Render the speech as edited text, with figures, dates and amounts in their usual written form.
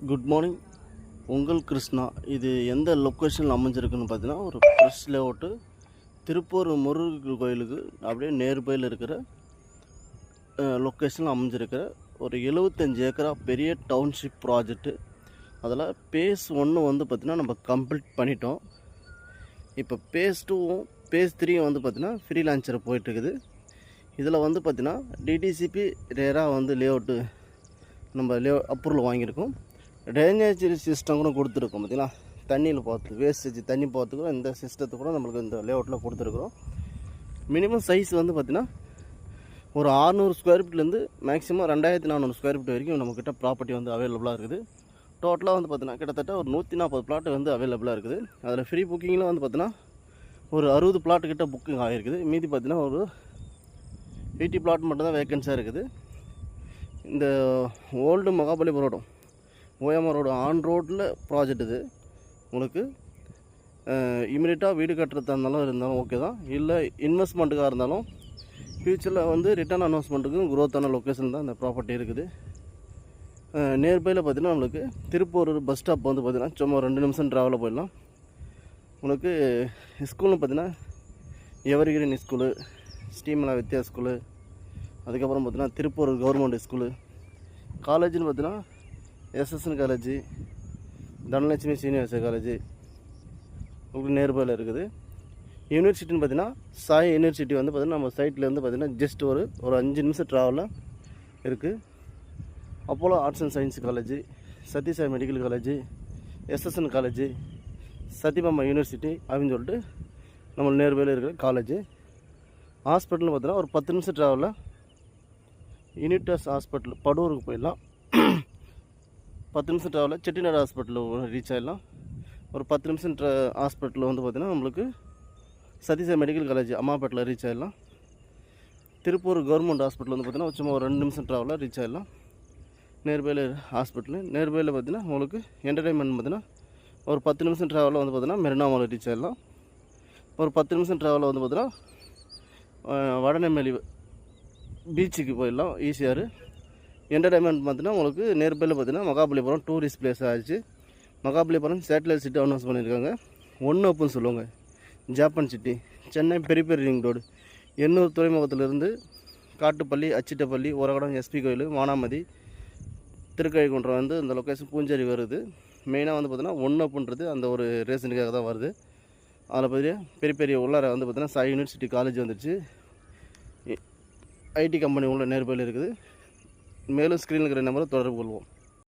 Good morning. உங்கள் கிருஷ்ணா. இது எந்த லொக்கேஷனில் அமைஞ்சிருக்குன்னு பார்த்தீங்கன்னா, ஒரு ஃப்ரெஷ் லேஅவுட்டு திருப்பூர் முருகர் கோயிலுக்கு அப்படியே நேர்பையில் இருக்கிற லொக்கேஷனில் அமைஞ்சிருக்கிற ஒரு 75 ஏக்கரா பெரிய டவுன்ஷிப் ப்ராஜெக்ட்டு. அதில் பேஸ் 1 வந்து பார்த்திங்கன்னா நம்ம கம்ப்ளீட் பண்ணிட்டோம். இப்போ பேஸ் 2வும் பேஸ் 3யும் வந்து பார்த்திங்கன்னா ஃப்ரீ லான்ச்சர் போயிட்டுருக்குது. இதில் வந்து பார்த்திங்கன்னா டிடிசிபி ரேராக வந்து லேஅவுட்டு நம்ம அப்ரூவல் வாங்கியிருக்கோம். ட்ரைனேஜ் சிஸ்டம் கூட கொடுத்துருக்கோம். பார்த்திங்களா, தண்ணியில் பார்த்து வேஸ்டேஜ் தண்ணி பார்த்துக்கூட இந்த சிஸ்டத்தை கூட நம்மளுக்கு இந்த லேஅவுட்டில் கொடுத்துருக்குறோம். மினிமம் சைஸ் வந்து பார்த்திங்கன்னா ஒரு 600 ஸ்கொயர் ஃபீட்லேருந்து மேக்ஸிமம் 2400 ஸ்கொயர் ஃபீட் வரைக்கும் நம்மக்கிட்ட ப்ராப்பர்ட்டி வந்து அவைலபிளாக இருக்குது. டோட்டலாக வந்து பார்த்திங்கன்னா கிட்டத்தட்ட ஒரு 140 பிளாட் வந்து அவைலபிளாக இருக்குது. அதில் ஃப்ரீ புக்கிங்கில் வந்து பார்த்திங்கன்னா ஒரு 60 பிளாட் கிட்ட புக்கிங் ஆகிருக்குது. மீதி பார்த்திங்கன்னா ஒரு 80 பிளாட் மட்டும்தான் வேக்கன்ஸாக இருக்குது. இந்த ஓல்டு மகாபலிபுரம் ரோடும் ஓஎம்ஆர் ரோடு ஆன் ரோட்டில் ப்ராஜெக்ட் இது. உங்களுக்கு இமீடியட்டாக வீடு கட்டுறதா இருந்தாலும் ஓகே தான். இல்லை இன்வெஸ்ட்மெண்ட்டுக்காக இருந்தாலும் ஃப்யூச்சரில் வந்து ரிட்டர்ன் அனௌன்ஸ்மெண்ட்டுக்கும் குரோத்தான லொக்கேஷன் தான் இந்த ப்ராப்பர்ட்டி இருக்குது. நியர்பையில் பார்த்திங்கன்னா நம்மளுக்கு திருப்பூர் பஸ் ஸ்டாப் வந்து பார்த்திங்கன்னா சும்மா 2 நிமிஷம் ட்ராவலில் போயிடலாம். உங்களுக்கு ஸ்கூல்னு பார்த்திங்கன்னா எவர்கிரீன் ஸ்கூலு, ஸ்ரீமலா வித்யா ஸ்கூலு, அதுக்கப்புறம் பார்த்திங்கன்னா திருப்பூர் கவர்மெண்ட் ஸ்கூலு. காலேஜ்னு பார்த்திங்கன்னா SSN college, Dhanalakshmi Srinivasa college உங்களுக்கு நியர்பையில் இருக்குது. யூனிவர்சிட்டின்னு பார்த்திங்கன்னா சாய் யூனிவர்சிட்டி வந்து பார்த்திங்கன்னா நம்ம சைட்லேருந்து பார்த்திங்கன்னா ஜஸ்ட் ஒரு 5 நிமிஷம் ட்ராவலில் இருக்குது. Apollo arts and science college, Sathyasai medical college, SSN college, Sathyabama university அப்படின்னு சொல்லிட்டு நம்ம நியர்பையில் இருக்கிற காலேஜ். ஹாஸ்பிட்டல்னு பார்த்தீங்கன்னா ஒரு 10 நிமிஷம் ட்ராவலில் யூனிட்டாஸ் ஹாஸ்பிட்டல் படூருக்கு போயிடலாம். 10 நிமிஷம் ட்ராவலில் செட்டிநாடு ஹாஸ்பிட்டலில் ரீச் ஆகிடலாம். ஒரு 10 நிமிஷம் ஹாஸ்பிட்டலில் வந்து பார்த்திங்கன்னா நம்மளுக்கு சதீஷா மெடிக்கல் காலேஜ் அம்மாப்பேட்டில் ரீச் ஆகிடலாம். திருப்பூர் கவர்மெண்ட் ஹாஸ்பிட்டல் வந்து பார்த்திங்கன்னா சும்மா ஒரு 2 நிமிஷம் ட்ராவலில் ரீச் ஆகிடலாம். நியர்பையில் ஹாஸ்பிட்டலு. நியர்பையில் பார்த்திங்கன்னா உங்களுக்கு என்டர்டைன்மெண்ட் பார்த்திங்கன்னா ஒரு 10 நிமிஷம் ட்ராவலில் வந்து பார்த்திங்கன்னா மெரினா மால் ரீச் ஆகிடலாம். ஒரு 10 நிமிஷம் ட்ராவலில் வந்து பார்த்திங்கன்னா வடநெம்மேலி பீச்சுக்கு போயிடலாம் ஈஸியார். என்டர்டைன்மெண்ட் பார்த்தீங்கன்னா உங்களுக்கு நியர்பையில் பார்த்தீங்கன்னா மகாபலிபுரம் டூரிஸ்ட் பிளேஸ் ஆகிடுச்சு. மகாபலிபுரம் சேட்டலைட் சிட்டி அனௌன்ஸ் பண்ணியிருக்காங்க. 1 ஓப்பன் சொல்லுவாங்க. ஜப்பான் சிட்டி, சென்னை பெரிய ரிங் ரோடு, எண்ணூர் துறைமுகத்திலிருந்து காட்டுப்பள்ளி, அச்சிட்டப்பள்ளி, ஒரகடம், எஸ்பி கோயில், வானாமதி, திருக்கழிக்குன்றம் வந்து இந்த லொக்கேஷன் பூஞ்சேரி வருது. மெயினாக வந்து பார்த்திங்கன்னா 1 ஓப்பன்றது அந்த ஒரு ரீசனுக்காக தான் வருது. அதில் பார்த்தீங்கன்னா பெரிய உள்ளார வந்து பார்த்திங்கன்னா சாய் யூனிவர்சிட்டி காலேஜ் வந்துடுச்சு. ஐடி கம்பெனி உள்ள நியர்பையில் இருக்குது. மேலும் ஸ்க்ரீனில் இருக்கிற நம்பரை தொடர்பு கொள்வோம்.